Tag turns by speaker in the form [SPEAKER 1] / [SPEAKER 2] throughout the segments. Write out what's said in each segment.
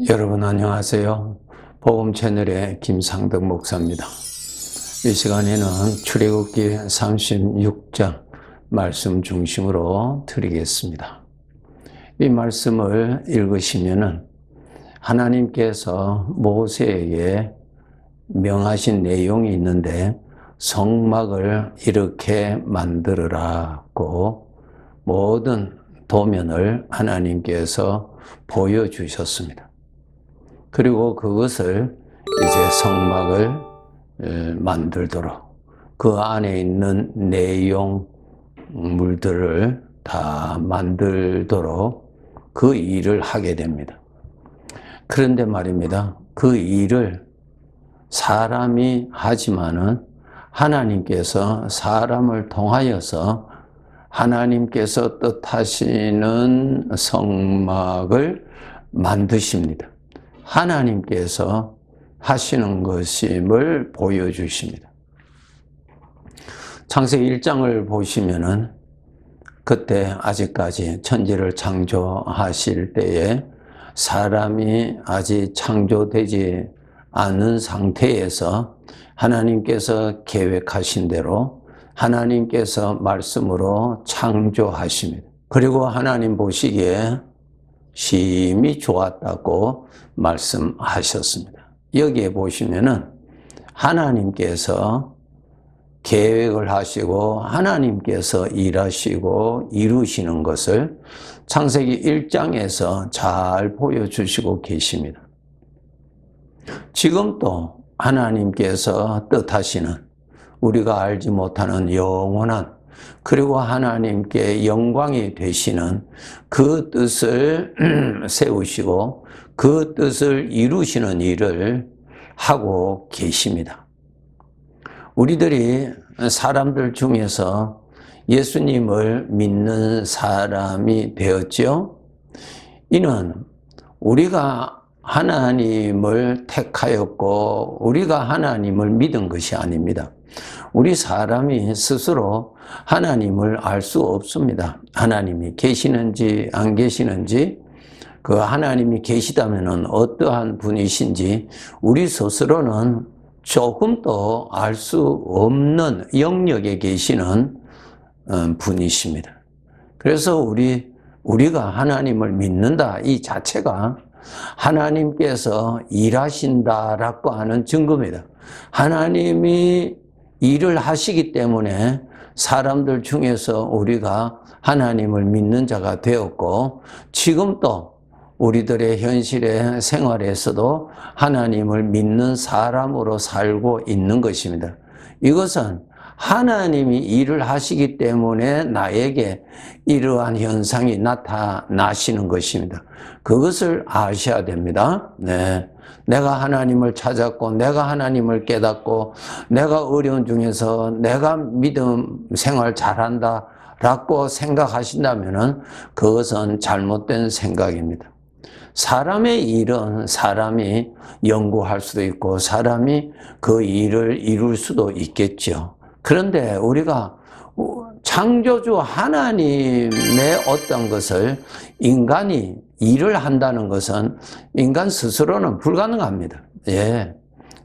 [SPEAKER 1] 여러분 안녕하세요. 복음 채널의 김상덕 목사입니다. 이 시간에는 출애굽기 36장 말씀 중심으로 드리겠습니다. 이 말씀을 읽으시면은 하나님께서 모세에게 명하신 내용이 있는데 성막을 이렇게 만들어라고 모든 도면을 하나님께서 보여주셨습니다. 그리고 그것을 이제 성막을 만들도록 그 안에 있는 내용물들을 다 만들도록 그 일을 하게 됩니다. 그런데 말입니다. 그 일을 사람이 하지만은 하나님께서 사람을 통하여서 하나님께서 뜻하시는 성막을 만드십니다. 하나님께서 하시는 것임을 보여주십니다. 창세기 1장을 보시면은 그때 아직까지 천지를 창조하실 때에 사람이 아직 창조되지 않은 상태에서 하나님께서 계획하신 대로 하나님께서 말씀으로 창조하십니다. 그리고 하나님 보시기에 심히 좋았다고 말씀하셨습니다. 여기에 보시면은 하나님께서 계획을 하시고 하나님께서 일하시고 이루시는 것을 창세기 1장에서 잘 보여주시고 계십니다. 지금도 하나님께서 뜻하시는 우리가 알지 못하는 영원한 그리고 하나님께 영광이 되시는 그 뜻을 세우시고 그 뜻을 이루시는 일을 하고 계십니다. 우리들이 사람들 중에서 예수님을 믿는 사람이 되었죠. 이는 우리가 하나님을 택하였고 우리가 하나님을 믿은 것이 아닙니다. 우리 사람이 스스로 하나님을 알 수 없습니다. 하나님이 계시는지 안 계시는지, 그 하나님이 계시다면 어떠한 분이신지 우리 스스로는 조금도 알 수 없는 영역에 계시는 분이십니다. 그래서 우리가 하나님을 믿는다 이 자체가 하나님께서 일하신다라고 하는 증거입니다. 하나님이 일을 하시기 때문에 사람들 중에서 우리가 하나님을 믿는 자가 되었고 지금도 우리들의 현실의 생활에서도 하나님을 믿는 사람으로 살고 있는 것입니다. 이것은 하나님이 일을 하시기 때문에 나에게 이러한 현상이 나타나시는 것입니다. 그것을 아셔야 됩니다. 네. 내가 하나님을 찾았고 내가 하나님을 깨닫고 내가 어려운 중에서 내가 믿음 생활 잘한다 라고 생각하신다면 그것은 잘못된 생각입니다. 사람의 일은 사람이 연구할 수도 있고 사람이 그 일을 이룰 수도 있겠죠. 그런데 우리가 창조주 하나님의 어떤 것을 인간이 일을 한다는 것은 인간 스스로는 불가능합니다. 예.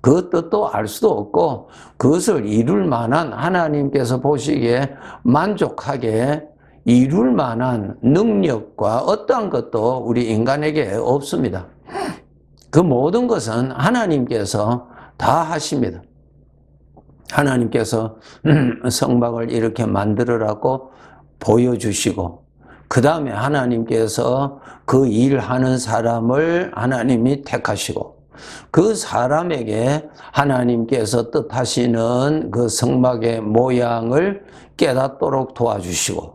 [SPEAKER 1] 그 뜻도 알 수도 없고 그것을 이룰 만한 하나님께서 보시기에 만족하게 이룰 만한 능력과 어떠한 것도 우리 인간에게 없습니다. 그 모든 것은 하나님께서 다 하십니다. 하나님께서 성막을 이렇게 만들으라고 보여주시고 그 다음에 하나님께서 그 일하는 사람을 하나님이 택하시고 그 사람에게 하나님께서 뜻하시는 그 성막의 모양을 깨닫도록 도와주시고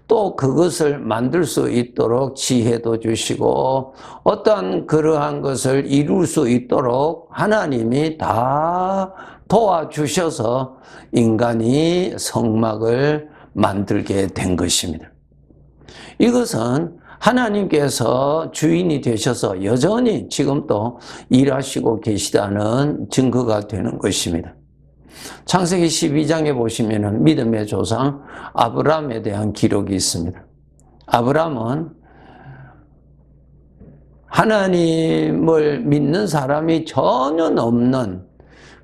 [SPEAKER 1] 또 그것을 만들 수 있도록 지혜도 주시고 어떠한 그러한 것을 이룰 수 있도록 하나님이 다 도와주셔서 인간이 성막을 만들게 된 것입니다. 이것은 하나님께서 주인이 되셔서 여전히 지금도 일하시고 계시다는 증거가 되는 것입니다. 창세기 12장에 보시면 믿음의 조상 아브라함에 대한 기록이 있습니다. 아브라함은 하나님을 믿는 사람이 전혀 없는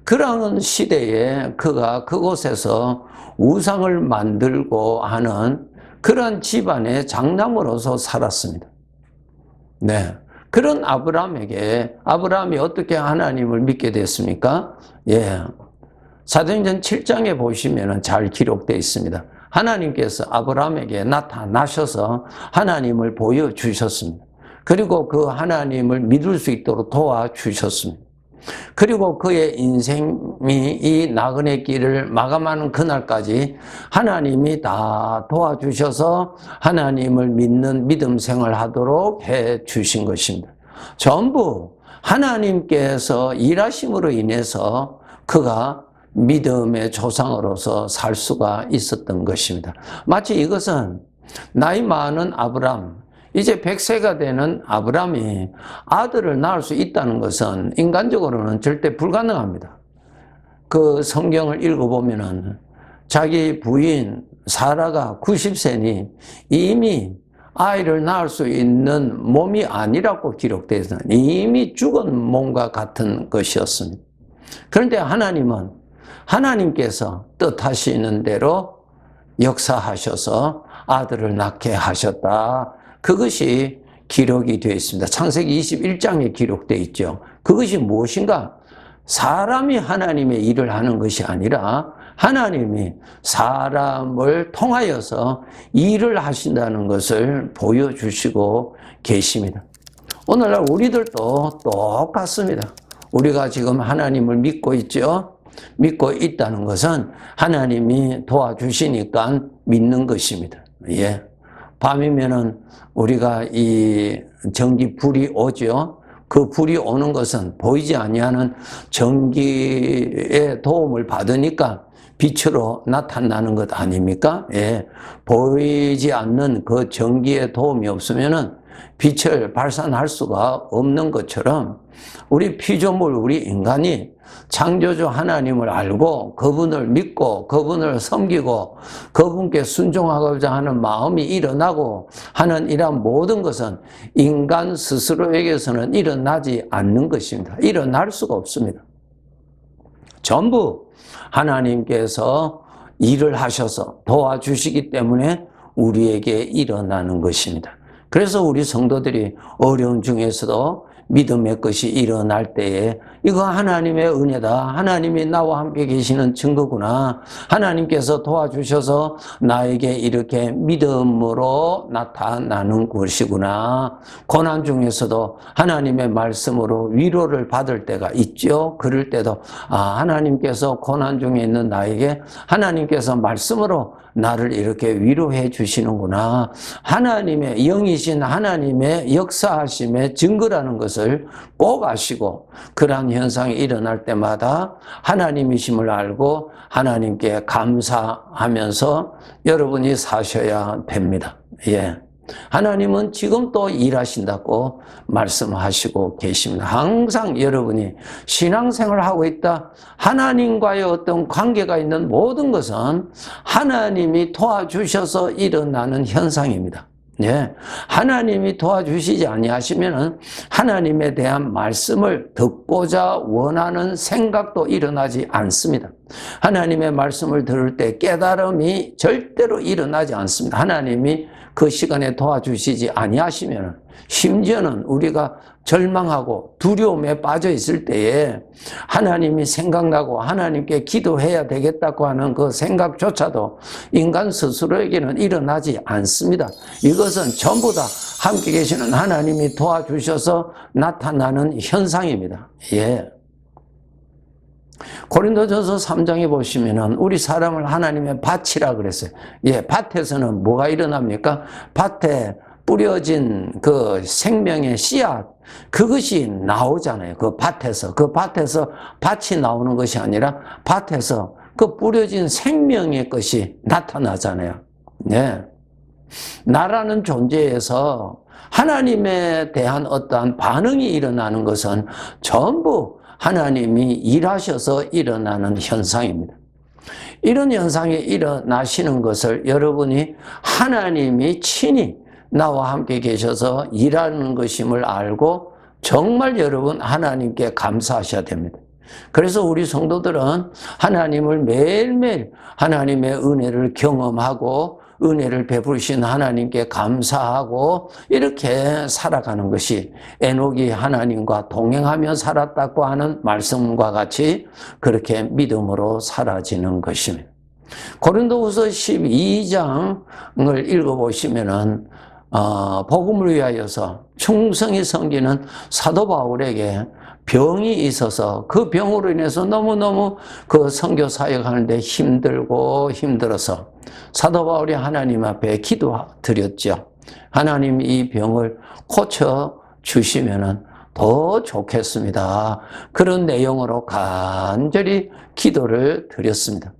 [SPEAKER 1] 그런 시대에 그가 그곳에서 우상을 만들고 하는 그런 집안의 장남으로서 살았습니다. 네. 그런 아브라함이 어떻게 하나님을 믿게 됐습니까? 예. 사도행전 7장에 보시면 잘 기록되어 있습니다. 하나님께서 아브라함에게 나타나셔서 하나님을 보여주셨습니다. 그리고 그 하나님을 믿을 수 있도록 도와주셨습니다. 그리고 그의 인생이 이 나그네 길을 마감하는 그날까지 하나님이 다 도와주셔서 하나님을 믿는 믿음 생활하도록 해 주신 것입니다. 전부 하나님께서 일하심으로 인해서 그가 믿음의 조상으로서 살 수가 있었던 것입니다. 마치 이것은 나이 많은 아브람, 이제 100세가 되는 아브람이 아들을 낳을 수 있다는 것은 인간적으로는 절대 불가능합니다. 그 성경을 읽어보면은 자기 부인 사라가 90세니 이미 아이를 낳을 수 있는 몸이 아니라고 기록되어 있습니다. 이미 죽은 몸과 같은 것이었습니다. 그런데 하나님께서 뜻하시는 대로 역사하셔서 아들을 낳게 하셨다. 그것이 기록이 되어 있습니다. 창세기 21장에 기록되어 있죠. 그것이 무엇인가? 사람이 하나님의 일을 하는 것이 아니라 하나님이 사람을 통하여서 일을 하신다는 것을 보여주시고 계십니다. 오늘날 우리들도 똑같습니다. 우리가 지금 하나님을 믿고 있죠. 믿고 있다는 것은 하나님이 도와주시니까 믿는 것입니다. 예. 밤이면은 우리가 이 전기 불이 오죠. 그 불이 오는 것은 보이지 아니하는 전기의 도움을 받으니까 빛으로 나타나는 것 아닙니까? 예. 보이지 않는 그 전기의 도움이 없으면은 빛을 발산할 수가 없는 것처럼 우리 피조물, 우리 인간이 창조주 하나님을 알고 그분을 믿고 그분을 섬기고 그분께 순종하고자 하는 마음이 일어나고 하는 이러한 모든 것은 인간 스스로에게서는 일어나지 않는 것입니다. 일어날 수가 없습니다. 전부 하나님께서 일을 하셔서 도와주시기 때문에 우리에게 일어나는 것입니다. 그래서 우리 성도들이 어려움 중에서도 믿음의 것이 일어날 때에 이거 하나님의 은혜다. 하나님이 나와 함께 계시는 증거구나. 하나님께서 도와주셔서 나에게 이렇게 믿음으로 나타나는 것이구나. 고난 중에서도 하나님의 말씀으로 위로를 받을 때가 있죠. 그럴 때도 하나님께서 고난 중에 있는 나에게 하나님께서 말씀으로 나를 이렇게 위로해 주시는구나. 하나님의 영이신 하나님의 역사하심의 증거라는 것을 꼭 아시고 그러한 현상이 일어날 때마다 하나님이심을 알고 하나님께 감사하면서 여러분이 사셔야 됩니다. 예. 하나님은 지금 또 일하신다고 말씀하시고 계십니다. 항상 여러분이 신앙생활을 하고 있다. 하나님과의 어떤 관계가 있는 모든 것은 하나님이 도와주셔서 일어나는 현상입니다. 예. 하나님이 도와주시지 아니하시면은 하나님에 대한 말씀을 듣고자 원하는 생각도 일어나지 않습니다. 하나님의 말씀을 들을 때 깨달음이 절대로 일어나지 않습니다. 하나님이 그 시간에 도와주시지 아니하시면 심지어는 우리가 절망하고 두려움에 빠져 있을 때에 하나님이 생각나고 하나님께 기도해야 되겠다고 하는 그 생각조차도 인간 스스로에게는 일어나지 않습니다. 이것은 전부 다 함께 계시는 하나님이 도와주셔서 나타나는 현상입니다. 예. 고린도전서 3장에 보시면은 우리 사람을 하나님의 밭이라 그랬어요. 예, 밭에서는 뭐가 일어납니까? 밭에 뿌려진 그 생명의 씨앗, 그것이 나오잖아요. 그 밭에서 밭이 나오는 것이 아니라 밭에서 그 뿌려진 생명의 것이 나타나잖아요. 네. 나라는 존재에서 하나님에 대한 어떠한 반응이 일어나는 것은 전부 하나님이 일하셔서 일어나는 현상입니다. 이런 현상이 일어나시는 것을 여러분이 하나님이 친히 나와 함께 계셔서 일하는 것임을 알고 정말 여러분 하나님께 감사하셔야 됩니다. 그래서 우리 성도들은 하나님을 매일매일 하나님의 은혜를 경험하고 은혜를 베푸신 하나님께 감사하고 이렇게 살아가는 것이 에녹이 하나님과 동행하며 살았다고 하는 말씀과 같이 그렇게 믿음으로 사라지는 것입니다. 고린도후서 12장을 읽어보시면은 복음을 위하여서 충성히 섬기는 사도 바울에게 병이 있어서 그 병으로 인해서 너무너무 그 선교 사역하는데 힘들고 힘들어서 사도 바울이 하나님 앞에 기도드렸죠. 하나님 이 병을 고쳐 주시면은 더 좋겠습니다. 그런 내용으로 간절히 기도를 드렸습니다.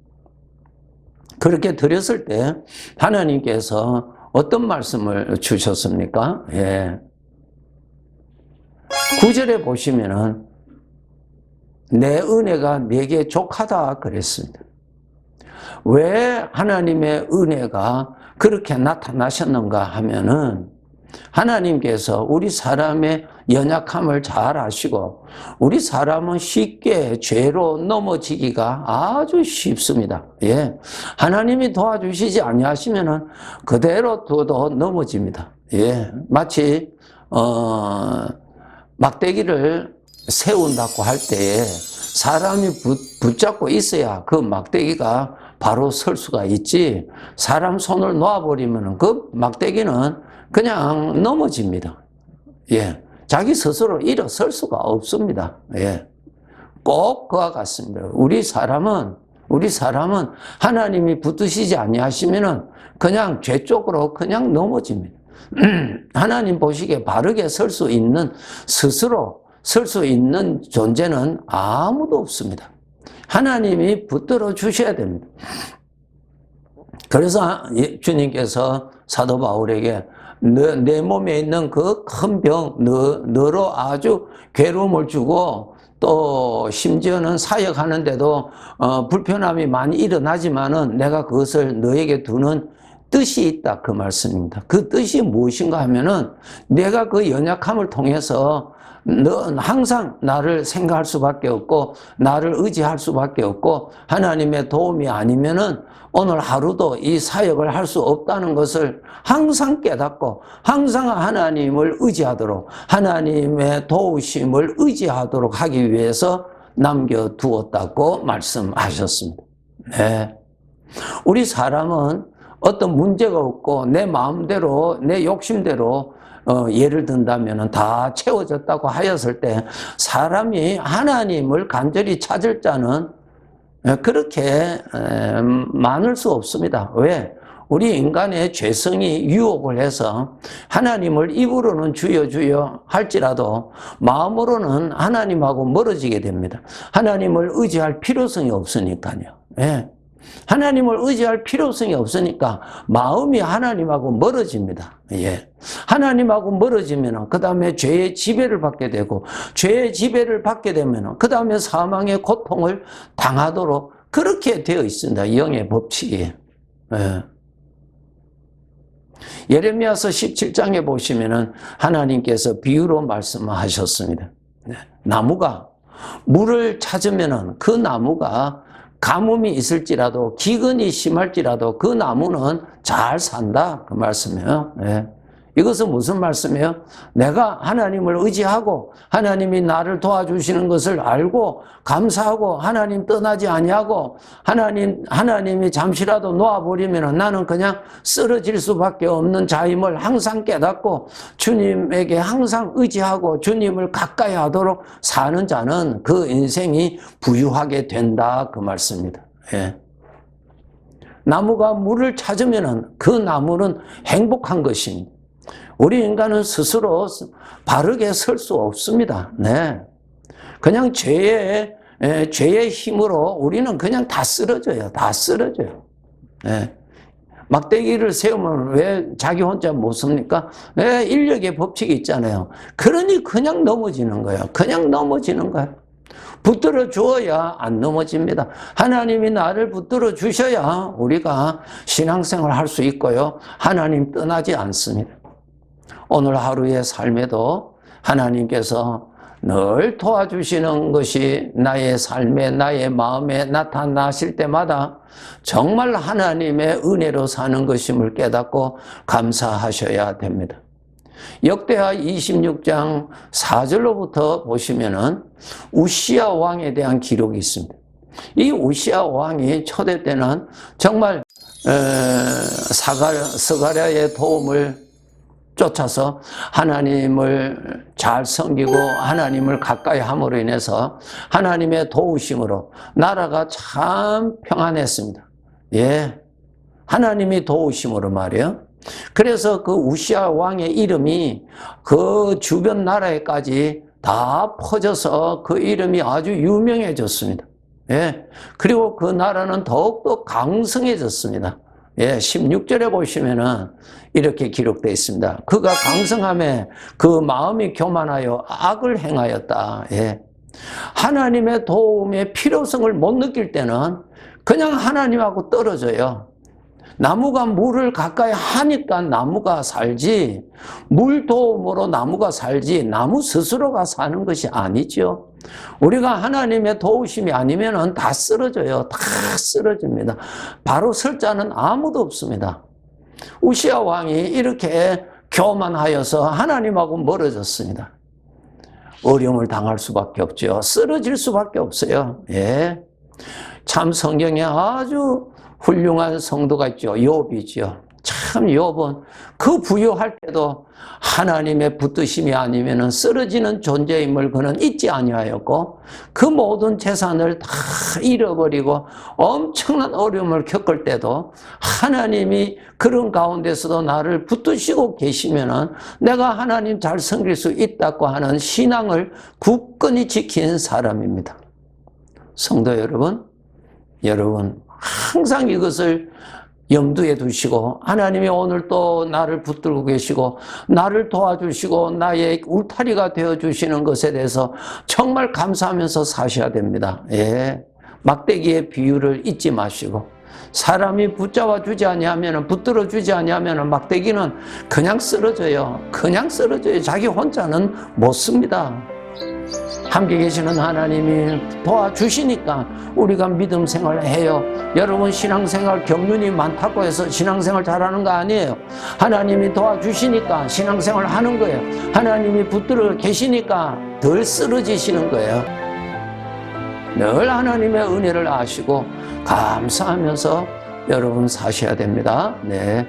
[SPEAKER 1] 그렇게 드렸을 때 하나님께서 어떤 말씀을 주셨습니까? 예. 9절에 보시면은 내 은혜가 내게 족하다 그랬습니다. 왜 하나님의 은혜가 그렇게 나타나셨는가 하면은 하나님께서 우리 사람의 연약함을 잘 아시고 우리 사람은 쉽게 죄로 넘어지기가 아주 쉽습니다. 예. 하나님이 도와주시지 아니하시면은 그대로 둬도 넘어집니다. 예. 마치 막대기를 세운다고 할 때에 사람이 붙잡고 있어야 그 막대기가 바로 설 수가 있지, 사람 손을 놓아버리면 그 막대기는 그냥 넘어집니다. 예. 자기 스스로 일어설 수가 없습니다. 예. 꼭 그와 같습니다. 우리 사람은 하나님이 붙드시지 아니하시면은 그냥 죄 쪽으로 그냥 넘어집니다. 하나님 보시기에 바르게 설 수 있는, 스스로 설 수 있는 존재는 아무도 없습니다. 하나님이 붙들어 주셔야 됩니다. 그래서 주님께서 사도 바울에게 내 몸에 있는 그 큰 병, 너로 아주 괴로움을 주고 또 심지어는 사역하는데도 불편함이 많이 일어나지만은 내가 그것을 너에게 두는 뜻이 있다, 그 말씀입니다. 그 뜻이 무엇인가 하면은 내가 그 연약함을 통해서 넌 항상 나를 생각할 수밖에 없고 나를 의지할 수밖에 없고 하나님의 도움이 아니면은 오늘 하루도 이 사역을 할 수 없다는 것을 항상 깨닫고 항상 하나님을 의지하도록, 하나님의 도우심을 의지하도록 하기 위해서 남겨두었다고 말씀하셨습니다. 네. 우리 사람은 어떤 문제가 없고 내 마음대로 내 욕심대로 예를 든다면 다 채워졌다고 하였을 때 사람이 하나님을 간절히 찾을 자는 그렇게 많을 수 없습니다. 왜? 우리 인간의 죄성이 유혹을 해서 하나님을 입으로는 주여 주여 할지라도 마음으로는 하나님하고 멀어지게 됩니다. 하나님을 의지할 필요성이 없으니까요. 예. 하나님을 의지할 필요성이 없으니까 마음이 하나님하고 멀어집니다. 예. 하나님하고 멀어지면 그 다음에 죄의 지배를 받게 되고 죄의 지배를 받게 되면 그 다음에 사망의 고통을 당하도록 그렇게 되어 있습니다. 영의 법칙이. 예. 예레미야서 17장에 보시면은 하나님께서 비유로 말씀하셨습니다. 나무가 물을 찾으면은 그 나무가 가뭄이 있을지라도 기근이 심할지라도 그 나무는 잘 산다, 그 말씀이에요. 예. 이것은 무슨 말씀이에요? 내가 하나님을 의지하고 하나님이 나를 도와주시는 것을 알고 감사하고 하나님 떠나지 아니하고 하나님이 잠시라도 놓아버리면 나는 그냥 쓰러질 수밖에 없는 자임을 항상 깨닫고 주님에게 항상 의지하고 주님을 가까이 하도록 사는 자는 그 인생이 부유하게 된다, 그 말씀입니다. 예. 나무가 물을 찾으면 그 나무는 행복한 것입니다. 우리 인간은 스스로 바르게 설 수 없습니다. 네. 그냥 죄의 힘으로 우리는 그냥 다 쓰러져요. 다 쓰러져요. 네. 막대기를 세우면 왜 자기 혼자 못 섭니까? 네, 인력의 법칙이 있잖아요. 그러니 그냥 넘어지는 거예요. 그냥 넘어지는 거예요. 붙들어 주어야 안 넘어집니다. 하나님이 나를 붙들어 주셔야 우리가 신앙생활을 할 수 있고요. 하나님 떠나지 않습니다. 오늘 하루의 삶에도 하나님께서 늘 도와주시는 것이 나의 삶에, 나의 마음에 나타나실 때마다 정말 하나님의 은혜로 사는 것임을 깨닫고 감사하셔야 됩니다. 역대하 26장 4절로부터 보시면은 우시야 왕에 대한 기록이 있습니다. 이 우시야 왕이 초대 때는 정말 스가랴의 도움을 쫓아서 하나님을 잘 섬기고 하나님을 가까이 함으로 인해서 하나님의 도우심으로 나라가 참 평안했습니다. 예, 하나님이 도우심으로 말이에요. 그래서 그 우시야 왕의 이름이 그 주변 나라에까지 다 퍼져서 그 이름이 아주 유명해졌습니다. 예, 그리고 그 나라는 더욱더 강성해졌습니다. 예, 16절에 보시면은 이렇게 기록되어 있습니다. 그가 강성함에 그 마음이 교만하여 악을 행하였다. 예. 하나님의 도움의 필요성을 못 느낄 때는 그냥 하나님하고 떨어져요. 나무가 물을 가까이 하니까 나무가 살지, 물 도움으로 나무가 살지, 나무 스스로가 사는 것이 아니죠. 우리가 하나님의 도우심이 아니면 다 쓰러져요. 다 쓰러집니다. 바로 설 자는 아무도 없습니다. 우시야 왕이 이렇게 교만하여서 하나님하고 멀어졌습니다. 어려움을 당할 수밖에 없죠. 쓰러질 수밖에 없어요. 예. 참 성경에 아주 훌륭한 성도가 있죠. 욥이죠. 참 욥은 그 부유할 때도 하나님의 붙드심이 아니면 쓰러지는 존재임을 그는 잊지 아니하였고 그 모든 재산을 다 잃어버리고 엄청난 어려움을 겪을 때도 하나님이 그런 가운데서도 나를 붙드시고 계시면 내가 하나님 잘 섬길 수 있다고 하는 신앙을 굳건히 지킨 사람입니다. 성도 여러분 항상 이것을 염두에 두시고 하나님이 오늘 또 나를 붙들고 계시고 나를 도와주시고 나의 울타리가 되어주시는 것에 대해서 정말 감사하면서 사셔야 됩니다. 예, 막대기의 비유를 잊지 마시고 사람이 붙잡아 주지 아니하면 붙들어 주지 아니하면 막대기는 그냥 쓰러져요. 그냥 쓰러져요. 자기 혼자는 못 씁니다. 함께 계시는 하나님이 도와주시니까 우리가 믿음 생활을 해요. 여러분 신앙생활 경륜이 많다고 해서 신앙생활 잘하는 거 아니에요. 하나님이 도와주시니까 신앙생활 하는 거예요. 하나님이 붙들어 계시니까 덜 쓰러지시는 거예요. 늘 하나님의 은혜를 아시고 감사하면서 여러분 사셔야 됩니다. 네,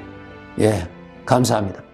[SPEAKER 1] 예, 감사합니다.